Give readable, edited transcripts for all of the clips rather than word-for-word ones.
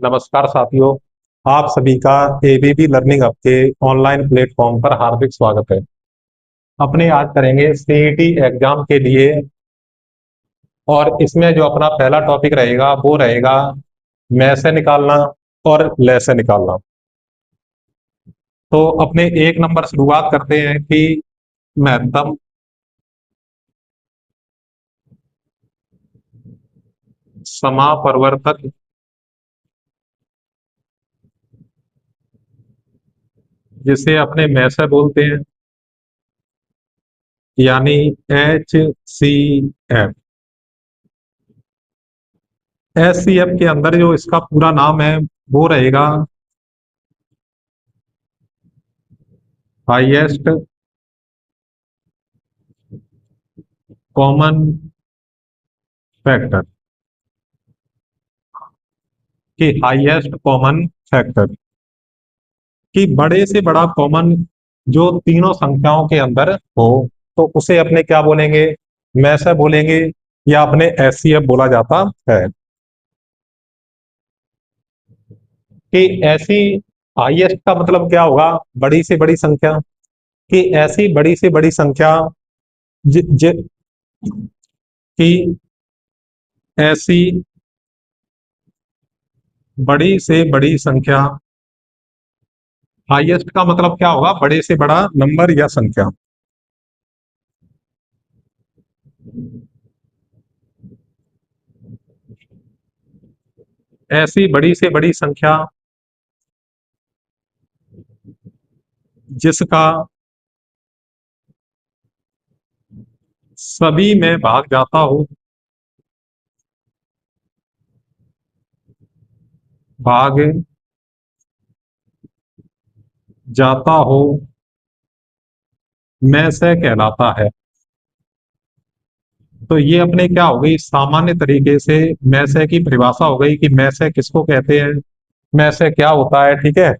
नमस्कार साथियों। आप सभी का एबीबी लर्निंग हब के ऑनलाइन प्लेटफॉर्म पर हार्दिक स्वागत है। अपने आज करेंगे सीईटी एग्जाम के लिए, और इसमें जो अपना पहला टॉपिक रहेगा वो रहेगा में से निकालना और ले से निकालना। तो अपने एक नंबर शुरुआत करते हैं कि महत्तम समापवर्तक जिसे अपने में से बोलते हैं, यानी HCF। HCF के अंदर जो इसका पूरा नाम है वो रहेगा हाईएस्ट कॉमन फैक्टर। कि हाईएस्ट कॉमन फैक्टर कि बड़े से बड़ा कॉमन जो तीनों संख्याओं के अंदर हो, तो उसे अपने क्या बोलेंगे, में से बोलेंगे, या अपने एचसीएफ बोला जाता है। कि ऐसी हाईएस्ट का मतलब क्या होगा, बड़ी से बड़ी संख्या। कि ऐसी बड़ी से बड़ी संख्या ज, ज, कि ऐसी बड़ी से बड़ी संख्या। हाईएस्ट का मतलब क्या होगा, बड़े से बड़ा नंबर या संख्या। ऐसी बड़ी से बड़ी संख्या जिसका सभी में भाग जाता हो, भाग जाता हो, में से कहलाता है। तो ये अपने क्या हो गई, सामान्य तरीके से में से की परिभाषा हो गई कि में से किसको कहते हैं, में से क्या होता है। ठीक है।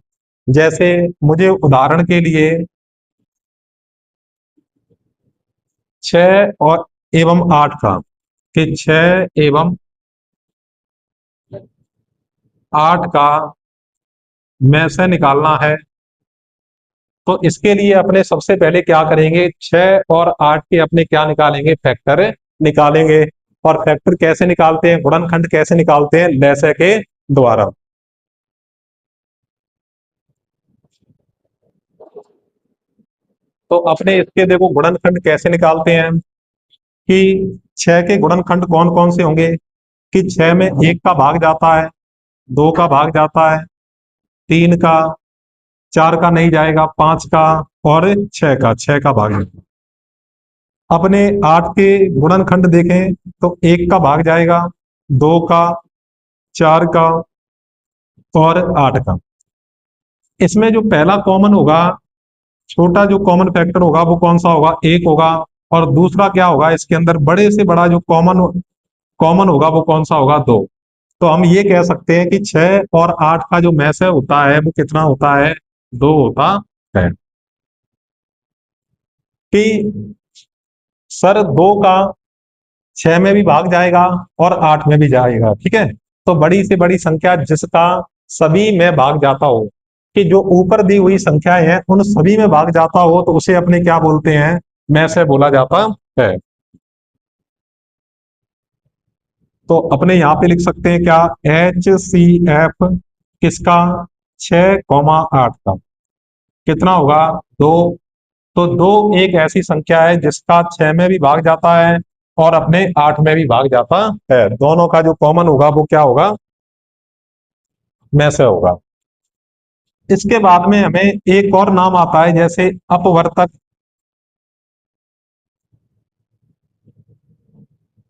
जैसे मुझे उदाहरण के लिए 6 और एवं 8 का, कि 6 एवं 8 का में से निकालना है। तो इसके लिए अपने सबसे पहले क्या करेंगे, 6 और 8 के अपने क्या निकालेंगे, फैक्टर निकालेंगे। और फैक्टर कैसे निकालते हैं, गुणनखंड कैसे निकालते हैं, लैसे के द्वारा। तो अपने इसके देखो गुणनखंड कैसे निकालते हैं कि 6 के गुणनखंड कौन कौन से होंगे। कि 6 में 1 का भाग जाता है, 2 का भाग जाता है, 3 का, 4 का नहीं जाएगा, 5 का, और 6 का भाग जाता है। अपने 8 के गुणनखंड देखें तो 1 का भाग जाएगा, 2 का, 4 का, और 8 का। इसमें जो पहला कॉमन होगा, छोटा जो कॉमन फैक्टर होगा वो कौन सा होगा, 1 होगा। और दूसरा क्या होगा, इसके अंदर बड़े से बड़ा जो कॉमन कॉमन होगा वो कौन सा होगा, 2। तो हम ये कह सकते हैं कि 6 और 8 का जो मैस है होता है वो कितना होता है, 2 होता है। कि सर 2 का 6 में भी भाग जाएगा और 8 में भी जाएगा। ठीक है। तो बड़ी से बड़ी संख्या जिसका सभी में भाग जाता हो, कि जो ऊपर दी हुई संख्याएं हैं उन सभी में भाग जाता हो, तो उसे अपने क्या बोलते हैं, में से बोला जाता है। तो अपने यहां पे लिख सकते हैं क्या, HCF किसका, 6,8 का कितना होगा, 2। तो 2 एक ऐसी संख्या है जिसका 6 में भी भाग जाता है और अपने 8 में भी भाग जाता है। दोनों का जो कॉमन होगा वो क्या होगा, में से होगा। इसके बाद में हमें एक और नाम आता है, जैसे अपवर्तक।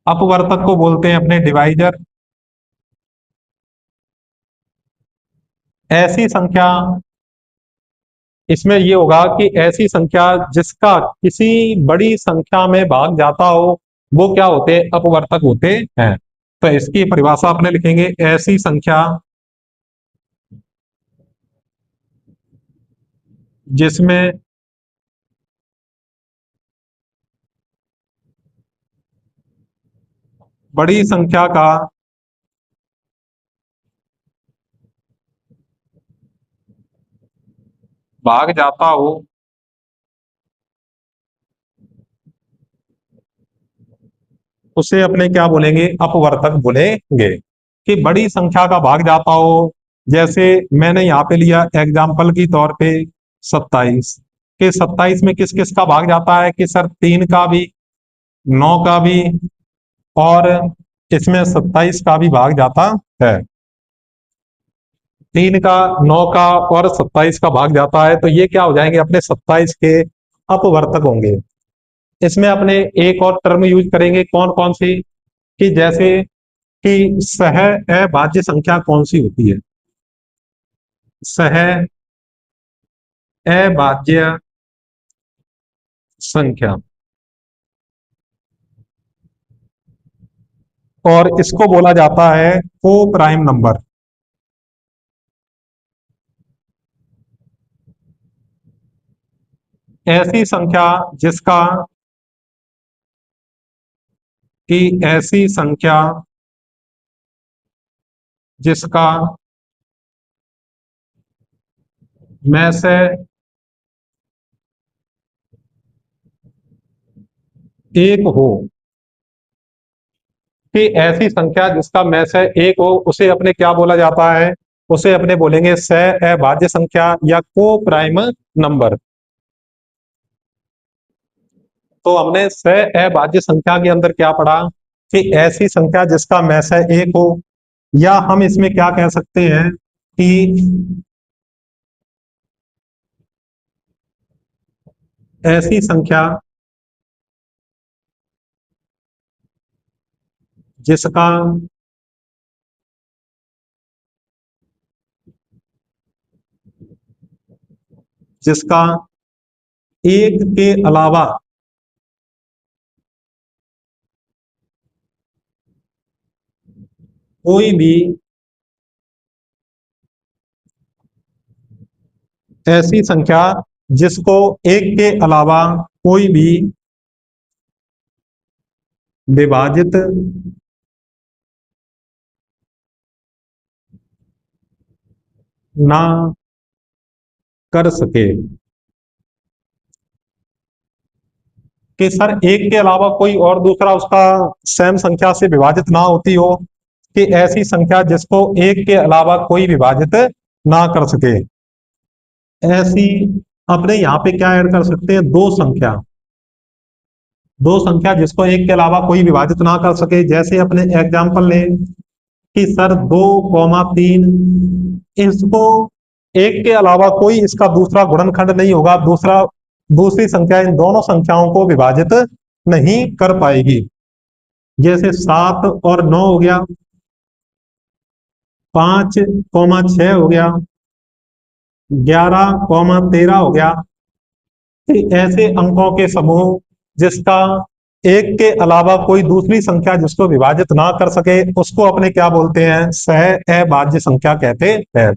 अपवर्तक को बोलते हैं अपने डिवाइजर। ऐसी संख्या, इसमें ये होगा कि ऐसी संख्या जिसका किसी बड़ी संख्या में भाग जाता हो, वो क्या होते हैं, अपवर्तक होते हैं। तो इसकी परिभाषा अपने लिखेंगे, ऐसी संख्या जिसमें बड़ी संख्या का भाग जाता हो उसे अपने क्या बोलेंगे, अपवर्तक बोलेंगे। कि बड़ी संख्या का भाग जाता हो, जैसे मैंने यहाँ पे लिया एग्जाम्पल की तौर पे 27, कि 27 में किस किस का भाग जाता है, कि सर 3 का भी, 9 का भी, और इसमें 27 का भी भाग जाता है। 3 का, 9 का और 27 का भाग जाता है, तो ये क्या हो जाएंगे, अपने 27 के अपवर्तक होंगे। इसमें अपने एक और टर्म यूज करेंगे, कौन कौन सी, कि जैसे कि सह अभाज्य संख्या कौन सी होती है, सह अभाज्य संख्या, और इसको बोला जाता है को प्राइम नंबर। ऐसी संख्या जिसका, कि ऐसी संख्या जिसका में से एक हो, कि ऐसी संख्या जिसका में से एक हो उसे अपने क्या बोला जाता है, उसे अपने बोलेंगे सह अभाज्य संख्या या को प्राइम नंबर। तो हमने सह अभाज्य संख्या के अंदर क्या पढ़ा, कि ऐसी संख्या जिसका में से एक हो, या हम इसमें क्या कह सकते हैं कि ऐसी संख्या जिसका जिसका एक के अलावा कोई भी, ऐसी संख्या जिसको एक के अलावा कोई भी विभाजित ना कर सके, कि सर एक के अलावा कोई और दूसरा उसका सेम संख्या से विभाजित ना होती हो, कि ऐसी संख्या जिसको एक के अलावा कोई विभाजित ना कर सके। ऐसी अपने यहाँ पे क्या ऐड कर सकते हैं, दो संख्या, दो संख्या जिसको एक के अलावा कोई विभाजित ना कर सके। जैसे अपने एग्जाम्पल ले कि सर 2,3, इसको एक के अलावा कोई इसका दूसरा गुणनखंड नहीं होगा, दूसरी संख्या इन दोनों संख्याओं को विभाजित नहीं कर पाएगी। जैसे 7 और 9 हो गया, 5,6 हो गया, 11,13 हो गया। ऐसे अंकों के समूह जिसका एक के अलावा कोई दूसरी संख्या जिसको विभाजित ना कर सके उसको अपने क्या बोलते हैं, सह अभाज्य संख्या कहते हैं।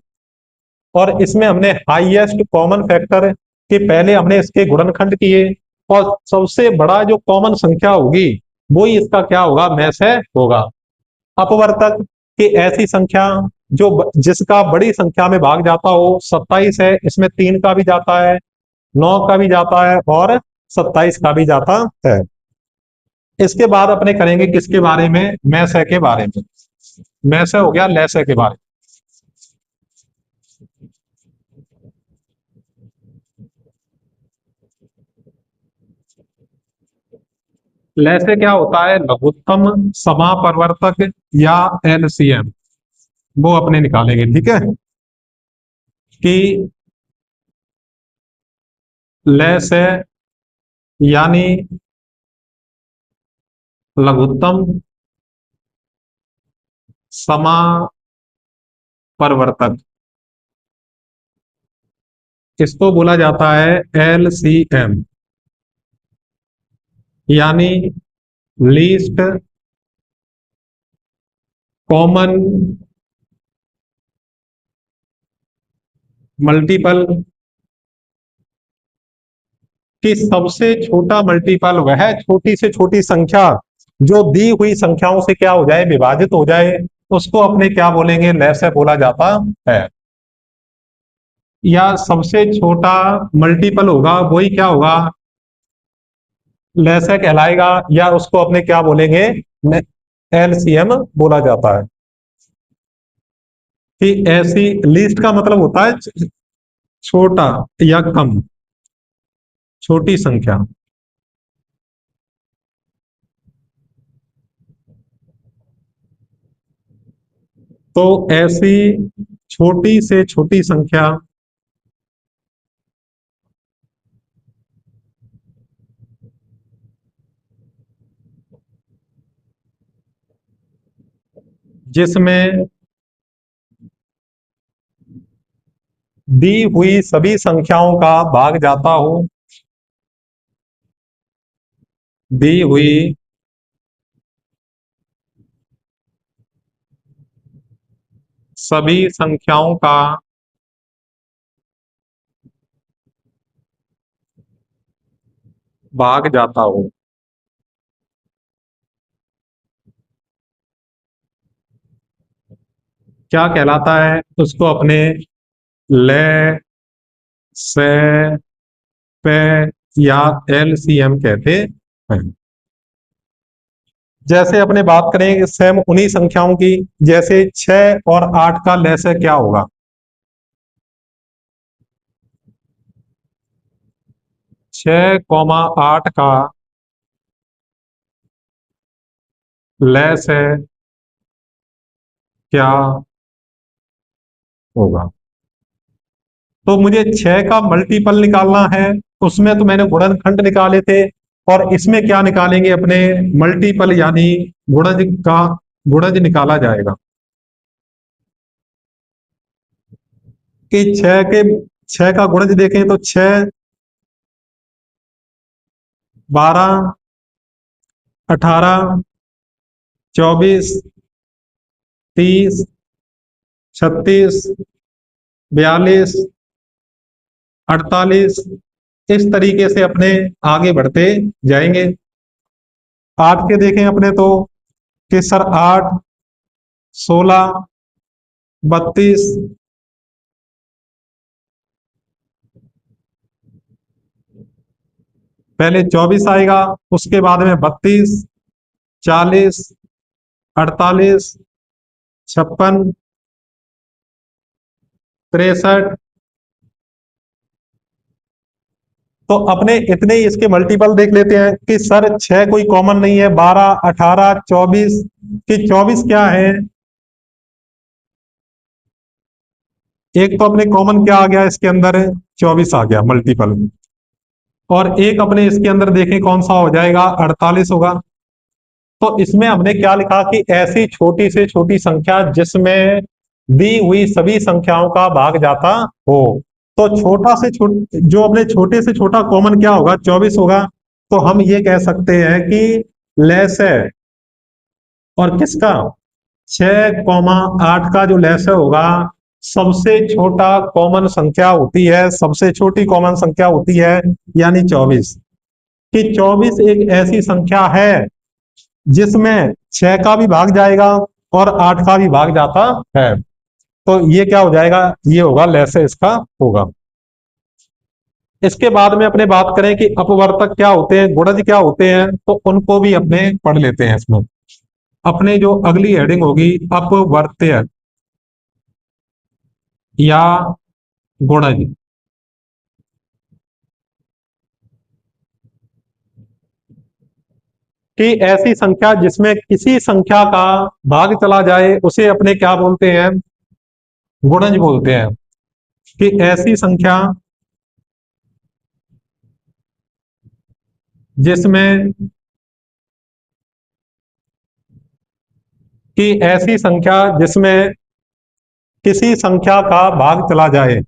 और इसमें हमने हाईएस्ट कॉमन फैक्टर के पहले हमने इसके गुणनखंड किए, और सबसे बड़ा जो कॉमन संख्या होगी वही इसका क्या होगा, में से होगा। अपवर्तक की ऐसी संख्या जो जिसका बड़ी संख्या में भाग जाता हो, 27 है, इसमें 3 का भी जाता है, 9 का भी जाता है और 27 का भी जाता है। इसके बाद अपने करेंगे किसके बारे में, मैसे के बारे में। मैसे हो गया लैसे के बारे में। लैसे क्या होता है, लघुत्तम समापवर्तक या एलसीएम, वो अपने निकालेंगे। ठीक है, कि लैसे यानी लघुत्तम समापवर्तक, इसको बोला जाता है एलसीएम, यानी लीस्ट कॉमन मल्टीपल। कि सबसे छोटा मल्टीपल वह छोटी से छोटी संख्या जो दी हुई संख्याओं से क्या हो जाए, विभाजित हो जाए, उसको अपने क्या बोलेंगे, लैसे बोला जाता है। या सबसे छोटा मल्टीपल होगा वही क्या होगा, लैसे कहलाएगा, या उसको अपने क्या बोलेंगे, एलसीएम बोला जाता है। कि ऐसी लीस्ट का मतलब होता है छोटा या कम, छोटी संख्या। तो ऐसी छोटी से छोटी संख्या जिसमें दी हुई सभी संख्याओं का भाग जाता हो, दी हुई सभी संख्याओं का भाग जाता हो। क्या कहलाता है उसको अपने, ले, से, पे, या एलसीएम कहते हैं। जैसे अपने बात करें सेम उन्हीं संख्याओं की, जैसे 6 और 8 का लैसे क्या होगा, 6, 8 का लैस है क्या होगा। तो मुझे 6 का मल्टीपल निकालना है, उसमें तो मैंने गुणनखंड निकाले थे, और इसमें क्या निकालेंगे अपने, मल्टीपल यानी गुणज का, गुणज निकाला जाएगा। कि 6 का गुणज देखें तो 6, 12, 18, 24, 30, 36, 42, 48, इस तरीके से अपने आगे बढ़ते जाएंगे। 8 के देखें अपने तो, कि सर 8, 16, 32, पहले 24 आएगा, उसके बाद में 32, 40, 48, 56, 63। तो अपने इतने ही इसके मल्टीपल देख लेते हैं कि सर 6 कोई कॉमन नहीं है, 12, 18, 24, कि 24 क्या है, एक तो अपने कॉमन क्या आ गया इसके अंदर, 24 आ गया मल्टीपल। और एक अपने इसके अंदर देखें कौन सा हो जाएगा, 48 होगा। तो इसमें हमने क्या लिखा कि ऐसी छोटी से छोटी संख्या जिसमें दी हुई सभी संख्याओं का भाग जाता हो। तो छोटा से जो अपने छोटे से छोटा कॉमन क्या होगा, 24 होगा। तो हम ये कह सकते हैं कि लेस है, और किसका, 6, 8 का जो लेस होगा, सबसे छोटा कॉमन संख्या होती है, सबसे छोटी कॉमन संख्या होती है, यानी 24। कि 24 एक ऐसी संख्या है जिसमें 6 का भी भाग जाएगा और 8 का भी भाग जाता है। तो ये क्या हो जाएगा, ये होगा लैसे इसका होगा। इसके बाद में अपने बात करें कि अपवर्तक क्या होते हैं, गुणज क्या होते हैं, तो उनको भी अपने पढ़ लेते हैं इसमें। अपने जो अगली हेडिंग होगी, अपवर्त्य या गुणज। कि ऐसी संख्या जिसमें किसी संख्या का भाग चला जाए उसे अपने क्या बोलते हैं, गुणज बोलते हैं। कि ऐसी संख्या जिसमें, कि ऐसी संख्या जिसमें किसी संख्या का भाग चला जाए,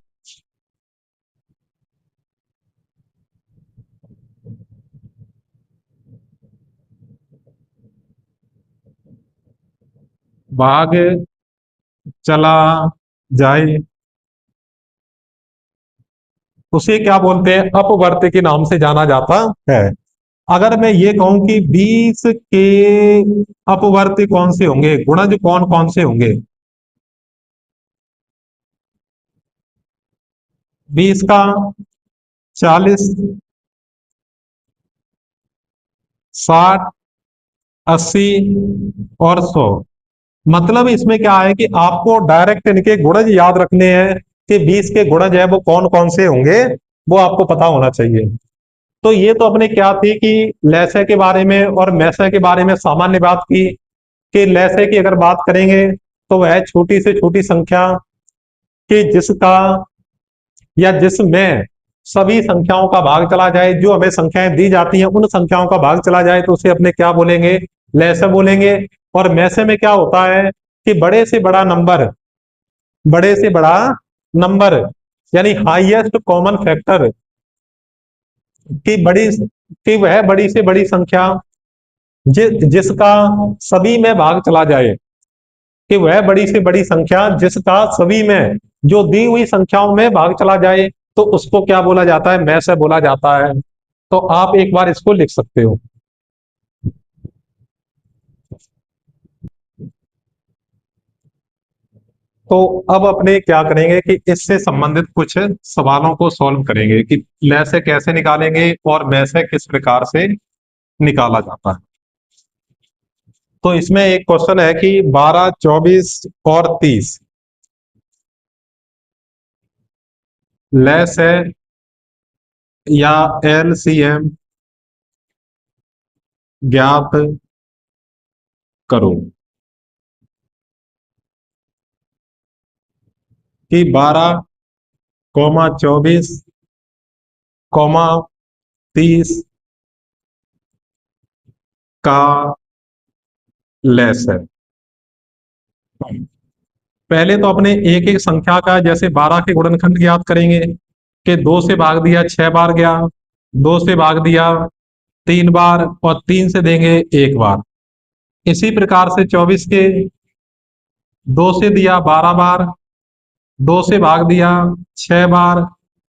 भाग चला जाए, उसे क्या बोलते हैं, अपवर्त्य के नाम से जाना जाता है। अगर मैं ये कहूं कि 20 के अपवर्त्य कौन से होंगे, गुणज कौन कौन से होंगे, 20 का 40, 60, 80 और 100। मतलब इसमें क्या है कि आपको डायरेक्ट इनके गुणज याद रखने हैं कि 20 के गुणज है वो कौन कौन से होंगे, वो आपको पता होना चाहिए। तो ये तो अपने क्या थी कि लैसे के बारे में और मैसे के बारे में सामान्य बात की कि लैसे की अगर बात करेंगे तो वह छोटी से छोटी संख्या कि जिसका या जिसमें सभी संख्याओं का भाग चला जाए, जो हमें संख्याएं दी जाती हैं उन संख्याओं का भाग चला जाए तो उसे अपने क्या बोलेंगे, लैसे बोलेंगे। और मैसे में क्या होता है कि बड़े से बड़ा नंबर, बड़े से बड़ा नंबर यानी हाईएस्ट कॉमन फैक्टर की बड़ी, कि वह बड़ी से बड़ी संख्या जिसका सभी में भाग चला जाए, कि वह बड़ी से बड़ी संख्या जिसका सभी में, जो दी हुई संख्याओं में भाग चला जाए, तो उसको क्या बोला जाता है, मैसे बोला जाता है। तो आप एक बार इसको लिख सकते हो। तो अब अपने क्या करेंगे कि इससे संबंधित कुछ सवालों को सॉल्व करेंगे कि लैसे कैसे निकालेंगे और मैसे किस प्रकार से निकाला जाता है। तो इसमें एक क्वेश्चन है कि 12, 24 और 30 लेस है या एलसीएम ज्ञात करो। कि 12, 24, 30 का लेस है। पहले तो अपने एक एक संख्या का, जैसे 12 के गुणनखंड ज्ञात करेंगे कि 2 से भाग दिया 6 बार गया, 2 से भाग दिया 3 बार और 3 से देंगे 1 बार। इसी प्रकार से 24 के 2 से दिया 12 बार, 2 से भाग दिया 6 बार,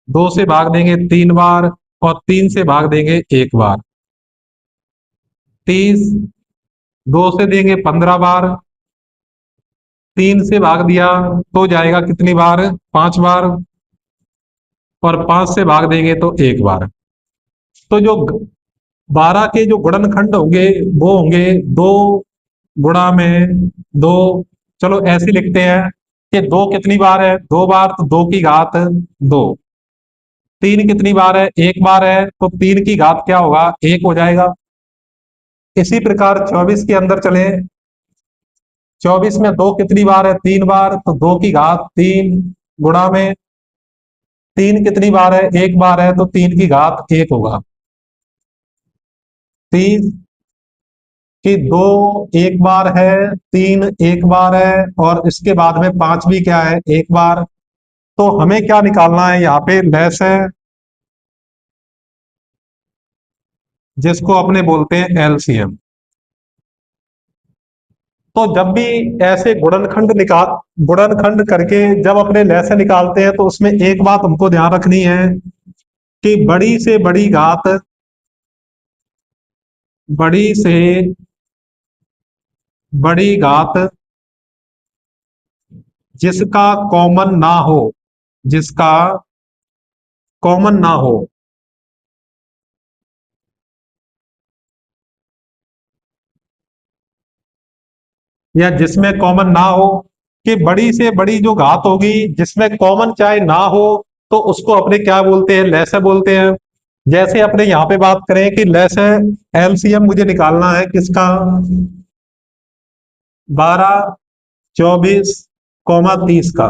2 से भाग देंगे 3 बार और 3 से भाग देंगे 1 बार। 30 2 से देंगे 15 बार, 3 से भाग दिया तो जाएगा कितनी बार, 5 बार और 5 से भाग देंगे तो 1 बार। तो जो 12 के जो गुणनखंड होंगे वो होंगे 2 गुणा में 2। चलो ऐसे लिखते हैं कि 2 कितनी बार है, 2 बार, तो 2 की घात 2। 3 कितनी बार है, 1 बार है, तो 3 की घात क्या होगा, 1 हो जाएगा। इसी प्रकार 24 के अंदर चले, 24 में 2 कितनी बार है, 3 बार, तो 2 की घात 3 गुणा में 3 कितनी बार है, 1 बार है, तो 3 की घात 1 होगा। 30 कि 2 1 बार है, 3 1 बार है और इसके बाद में 5 भी क्या है, 1 बार। तो हमें क्या निकालना है, यहाँ पे लेस है जिसको अपने बोलते हैं एलसीएम। तो जब भी ऐसे गुणनखंड करके जब अपने लैसे निकालते हैं तो उसमें एक बात हमको ध्यान रखनी है कि बड़ी से बड़ी घात, बड़ी से बड़ी घात जिसका कॉमन ना हो, जिसका कॉमन ना हो, या जिसमें कॉमन ना हो, कि बड़ी से बड़ी जो घात होगी जिसमें कॉमन चाहे ना हो, तो उसको अपने क्या बोलते हैं, लैसे बोलते हैं। जैसे अपने यहां पे बात करें कि लैसे एलसीएम मुझे निकालना है किसका, 12, 24, 30 का।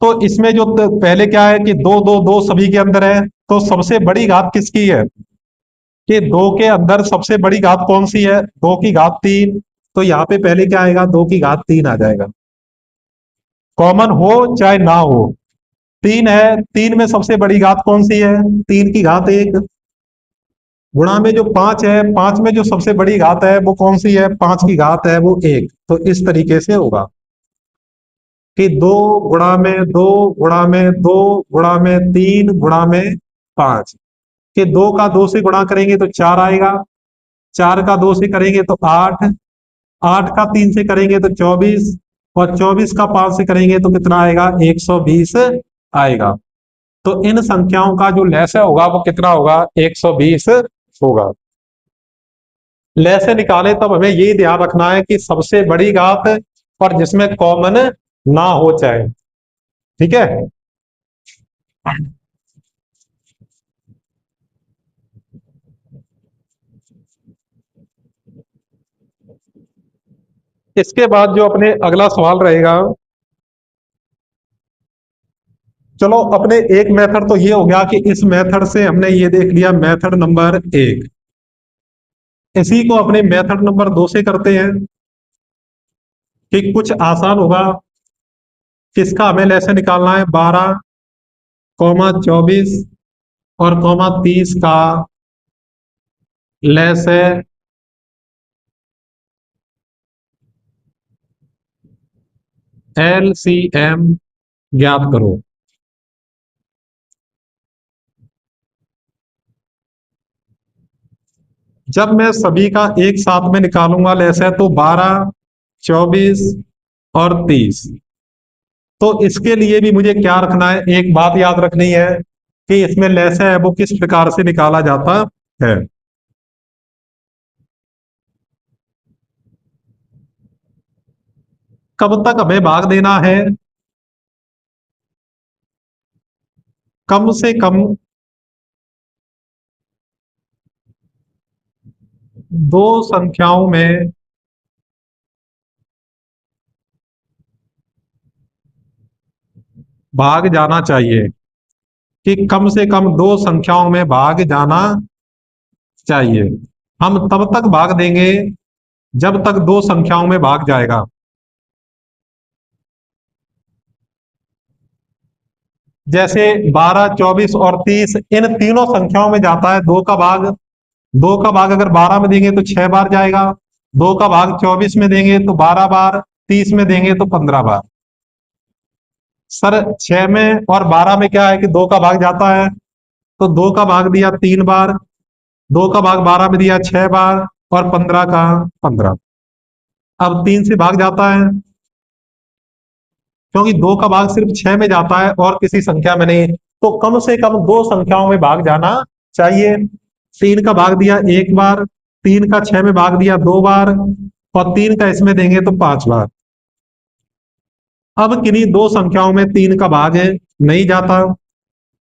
तो इसमें जो पहले क्या है कि दो दो दो सभी के अंदर है, तो सबसे बड़ी घात किसकी है, कि 2 के अंदर सबसे बड़ी घात कौन सी है, 2 की घात 3। तो यहाँ पे पहले क्या आएगा, 2 की घात 3 आ जाएगा, कॉमन हो चाहे ना हो। 3 है, 3 में सबसे बड़ी घात कौन सी है, 3 की घात 1 गुणा में जो 5 है, 5 में जो सबसे बड़ी घात है वो कौन सी है, 5 की घात है वो 1। तो इस तरीके से होगा कि 2 गुणा में 2 गुणा में 2 गुणा में 3 गुणा में 5। कि 2 का 2 से गुणा करेंगे तो 4 आएगा, 4 का 2 से करेंगे तो 8, 8 का 3 से करेंगे तो 24, और 24 का 5 से करेंगे तो कितना आएगा, 120 आएगा। तो इन संख्याओं का जो लैस होगा वो कितना होगा, 120 होगा। लैसे निकाले तब हमें ये ध्यान रखना है कि सबसे बड़ी घात और जिसमें कॉमन ना हो चाहे, ठीक है। इसके बाद जो अपने अगला सवाल रहेगा, चलो अपने एक मेथड तो ये हो गया कि इस मेथड से हमने ये देख लिया मेथड नंबर 1। इसी को अपने मेथड नंबर 2 से करते हैं कि कुछ आसान होगा। किसका हमें लैसे निकालना है, 12 कौमा 24 और कौमा 30 का लैस है LCM ज्ञात करो। जब मैं सभी का एक साथ में निकालूंगा लैस है तो 12 24 और 30। तो इसके लिए भी मुझे क्या रखना है, एक बात याद रखनी है कि इसमें लैस है वो किस प्रकार से निकाला जाता है। कब तक हमें भाग देना है, कम से कम दो संख्याओं में भाग जाना चाहिए, कि कम से कम दो संख्याओं में भाग जाना चाहिए। हम तब तक भाग देंगे जब तक दो संख्याओं में भाग जाएगा। जैसे 12 24 और 30 इन तीनों संख्याओं में जाता है दो का भाग। दो का भाग अगर 12 में देंगे तो 6 बार जाएगा, दो का भाग 24 में देंगे तो 12 बार, 30 में देंगे तो 15 बार। सर 6 में और 12 में क्या है कि दो का भाग जाता है, तो दो का भाग दिया 3 बार, दो का भाग 12 में दिया 6 बार और 15 का 15। अब 3 से भाग जाता है क्योंकि दो का भाग सिर्फ 6 में जाता है और किसी संख्या में नहीं। तो कम से कम दो संख्याओं में भाग जाना चाहिए। 3 का भाग दिया 1 बार, 3 का 6 में भाग दिया 2 बार और 3 का इसमें देंगे तो 5 बार। अब किन्हीं दो संख्याओं में 3 का भाग है नहीं जाता,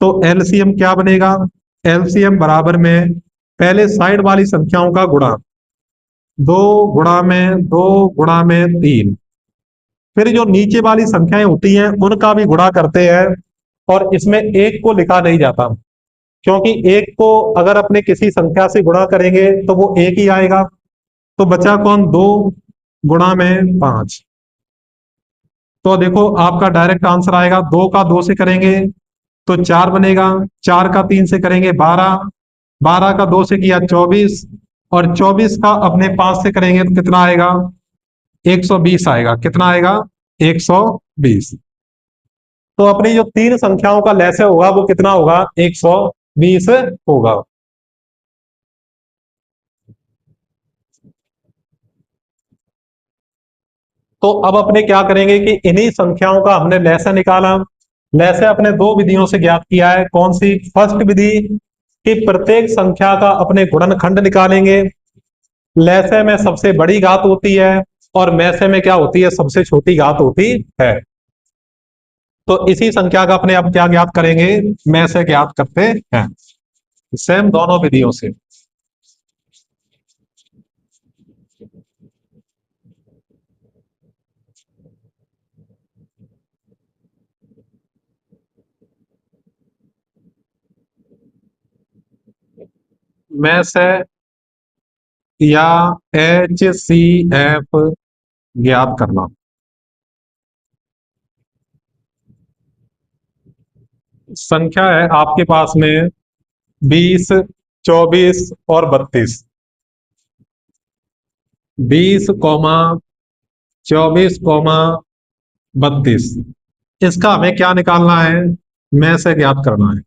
तो एलसीएम क्या बनेगा, एलसीएम बराबर में पहले साइड वाली संख्याओं का गुणा, 2 गुणा में 3। फिर जो नीचे वाली संख्याएं होती हैं उनका भी गुणा करते हैं, और इसमें एक को लिखा नहीं जाता क्योंकि एक को अगर अपने किसी संख्या से गुणा करेंगे तो वो एक ही आएगा। तो बचा कौन, 2 गुणा में 5। तो देखो आपका डायरेक्ट आंसर आएगा, 2 का 2 से करेंगे तो 4 बनेगा, 4 का 3 से करेंगे 12, 12 का 2 से किया 24 और 24 का अपने 5 से करेंगे तो कितना आएगा, 120 आएगा। कितना आएगा, 120। तो अपनी जो तीन संख्याओं का लैस होगा वो कितना होगा, 120 होगा। तो अब अपने क्या करेंगे कि इन्हीं संख्याओं का हमने लैसा निकाला। लैसे अपने दो विधियों से ज्ञात किया है। कौन सी, फर्स्ट विधि कि प्रत्येक संख्या का अपने गुणनखंड निकालेंगे। लैसे में सबसे बड़ी घात होती है और मैसे में क्या होती है, सबसे छोटी घात होती है। तो इसी संख्या का अपने अब क्या ज्ञात करेंगे, में से ज्ञात करते हैं, सेम दोनों विधियों से। में से या HCF ज्ञात करना। संख्या है आपके पास में 20 24 और 32। 20 24 32, इसका हमें क्या निकालना है, में से ज्ञात करना है।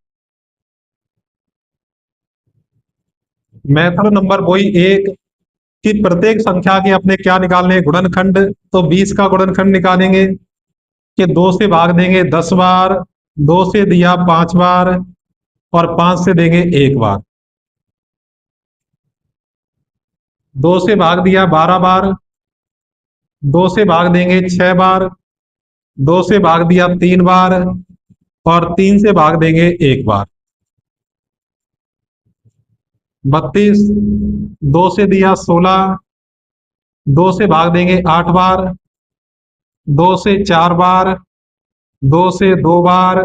मेथड नंबर वही एक कि प्रत्येक संख्या के अपने क्या निकालने हैं, गुणनखंड। तो 20 का गुणनखंड निकालेंगे कि 2 से भाग देंगे 10 बार, 2 से दिया 5 बार और 5 से देंगे 1 बार। 2 से भाग दिया 12 बार, 2 से भाग देंगे 6 बार, 2 से भाग दिया 3 बार और 3 से भाग देंगे 1 बार। 32, 2 से दिया 16, 2 से भाग देंगे 8 बार, 2 से 4 बार, 2 से 2 बार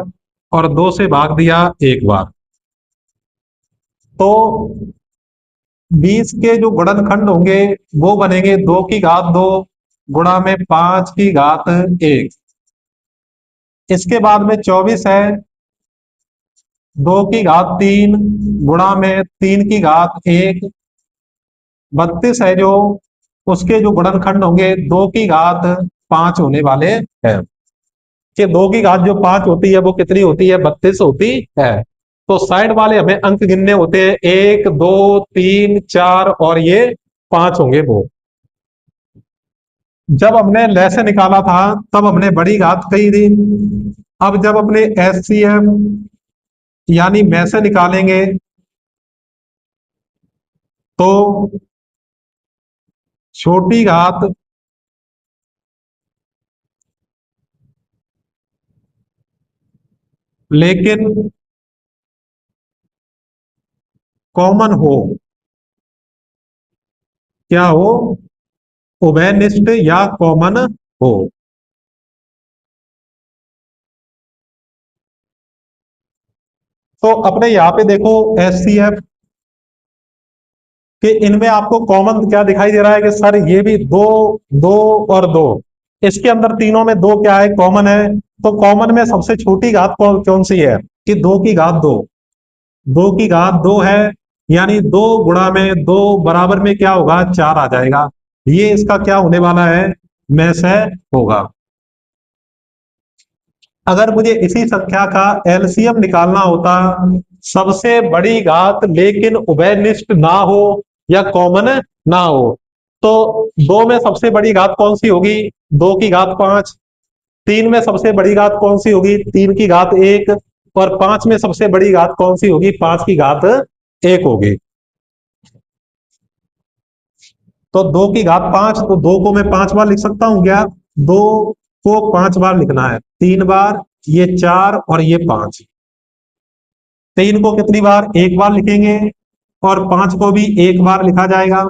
और 2 से भाग दिया 1 बार। तो 20 के जो गुणनखंड होंगे वो बनेंगे 2 की घात 2 गुणा में 5 की घात 1। इसके बाद में 24 है 2 की घात 3 गुणा में 3 की घात 1। 32 है जो उसके जो गुणनखंड होंगे 2 की घात 5 होने वाले हैं कि 2 की घात जो 5 होती है वो कितनी होती है, 32 होती है। तो साइड वाले हमें अंक गिनने होते हैं, 1 2 3 4 और ये 5 होंगे वो। जब हमने लैसे निकाला था तब हमने बड़ी घात कही थी। अब जब अपने एचसीएफ यानी में से निकालेंगे तो छोटी घात लेकिन कॉमन हो, क्या हो, उभयनिष्ठ या कॉमन हो। तो अपने यहां पे देखो एचसीएफ कि इनमें आपको कॉमन क्या दिखाई दे रहा है कि सर ये भी दो, दो और दो, इसके अंदर तीनों में दो क्या है, कॉमन है। तो कॉमन में सबसे छोटी घात कौन कौन सी है कि 2 की घात 2। 2 की घात 2 है यानी 2 गुणा में 2 बराबर में क्या होगा, 4 आ जाएगा। ये इसका क्या होने वाला है, में से होगा। अगर मुझे इसी संख्या का एलसीएम निकालना होता, सबसे बड़ी घात लेकिन उभयनिष्ठ ना हो या कॉमन ना हो, तो 2 में सबसे बड़ी घात कौन सी होगी, 2 की घात 5। 3 में सबसे बड़ी घात कौन सी होगी, 3 की घात 1। और 5 में सबसे बड़ी घात कौन सी होगी, 5 की घात 1 होगी। तो 2 की घात 5, तो 2 को मैं 5 बार लिख सकता हूं क्या, 2 को 5 बार लिखना है, 3 बार, ये 4 और ये 5। 3 को कितनी बार, 1 बार लिखेंगे और 5 को भी 1 बार लिखा जाएगा।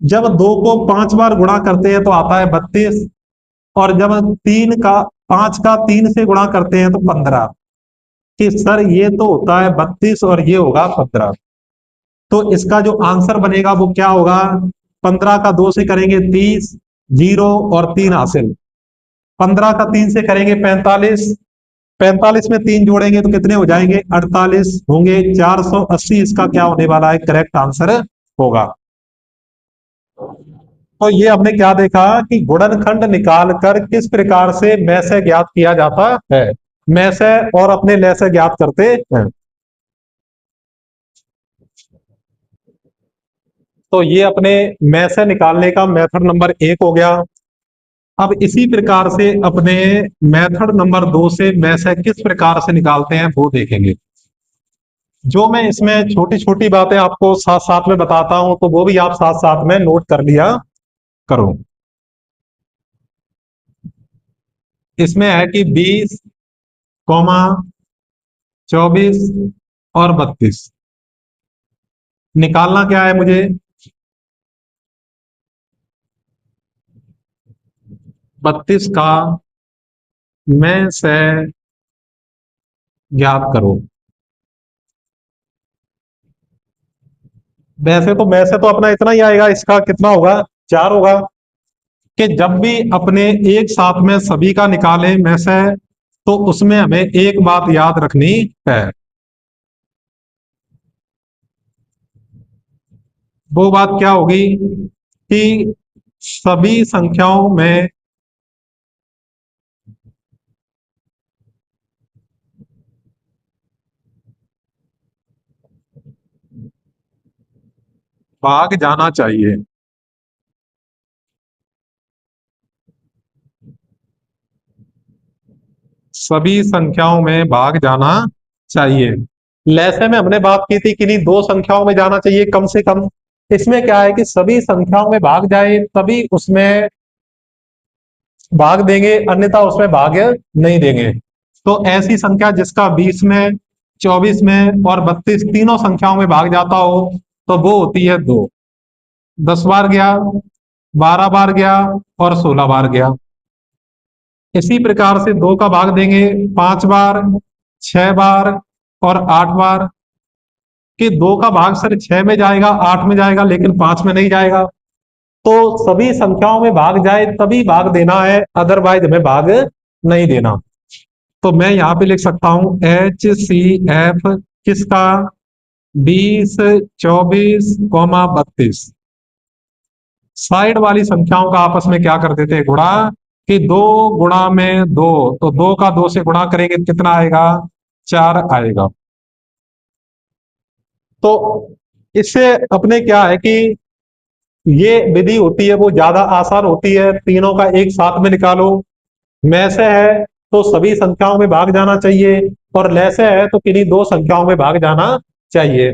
जब 2 को 5 बार गुणा करते हैं तो आता है 32। और जब 3 का 5 का 3 से गुणा करते हैं तो 15। कि सर ये तो होता है 32 और ये होगा 15। तो इसका जो आंसर बनेगा वो क्या होगा, 15 का 2 से करेंगे 30, 0 और 3 हासिल। 15 का 3 से करेंगे 45, 45 में 3 जोड़ेंगे तो कितने हो जाएंगे, 48 होंगे। 480 इसका क्या होने वाला है, करेक्ट आंसर होगा। तो ये हमने क्या देखा कि गुणनखंड निकालकर किस प्रकार से में से ज्ञात किया जाता है, में से और अपने लय से ज्ञात करते हैं। तो ये अपने में से निकालने का मेथड नंबर 1 हो गया। अब इसी प्रकार से अपने मेथड नंबर 2 से में से किस प्रकार से निकालते हैं वो देखेंगे। जो मैं इसमें छोटी छोटी बातें आपको साथ साथ में बताता हूं तो वो भी आप साथ साथ में नोट कर लिया करो। इसमें है कि 20, कौमा 24 और 32 निकालना क्या है मुझे, 32 का में से ज्ञात करो। वैसे तो में से तो अपना इतना ही आएगा, इसका कितना होगा, 4 होगा। कि जब भी अपने एक साथ में सभी का निकालें में से तो उसमें हमें एक बात याद रखनी है। वो बात क्या होगी कि सभी संख्याओं में भाग जाना चाहिए। सभी संख्याओं में भाग जाना चाहिए। लैसे में हमने बात की थी कि नहीं, दो संख्याओं में जाना चाहिए कम से कम। इसमें क्या है कि सभी संख्याओं में भाग जाए तभी उसमें भाग देंगे, अन्यथा उसमें भाग नहीं देंगे। तो ऐसी संख्या जिसका 20 में, 24 में और 32 तीनों संख्याओं में भाग जाता हो तो वो होती है 2। 10 बार गया, 12 बार गया और 16 बार गया। इसी प्रकार से 2 का भाग देंगे 5 बार, 6 बार और 8 बार। कि 2 का भाग सर 6 में जाएगा, 8 में जाएगा, लेकिन 5 में नहीं जाएगा। तो सभी संख्याओं में भाग जाए तभी भाग देना है, अदरवाइज हमें भाग नहीं देना। तो मैं यहां पे लिख सकता हूं HCF किसका, 20, 24, 32। साइड वाली संख्याओं का आपस में क्या कर देते हैं, गुणा। कि 2 गुणा में 2, तो 2 का 2 से गुणा करेंगे तो कितना आएगा, 4 आएगा। तो इससे अपने क्या है कि ये विधि होती है वो ज्यादा आसान होती है, तीनों का एक साथ में निकालो। में से है तो सभी संख्याओं में भाग जाना चाहिए, और ले से है तो किन्हीं दो संख्याओं में भाग जाना चाहिए।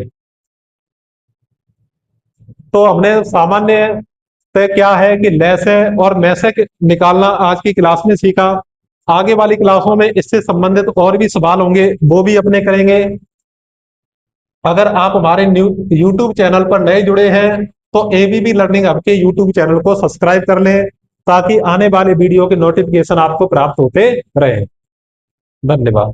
तो हमने सामान्य से क्या है कि ले से और में से निकालना आज की क्लास में सीखा। आगे वाली क्लासों में इससे संबंधित और भी सवाल होंगे, वो भी अपने करेंगे। अगर आप हमारे यूट्यूब चैनल पर नए जुड़े हैं तो एबीबी लर्निंग हब के यूट्यूब चैनल को सब्सक्राइब कर लें, ताकि आने वाले वीडियो के नोटिफिकेशन आपको प्राप्त होते रहे। धन्यवाद।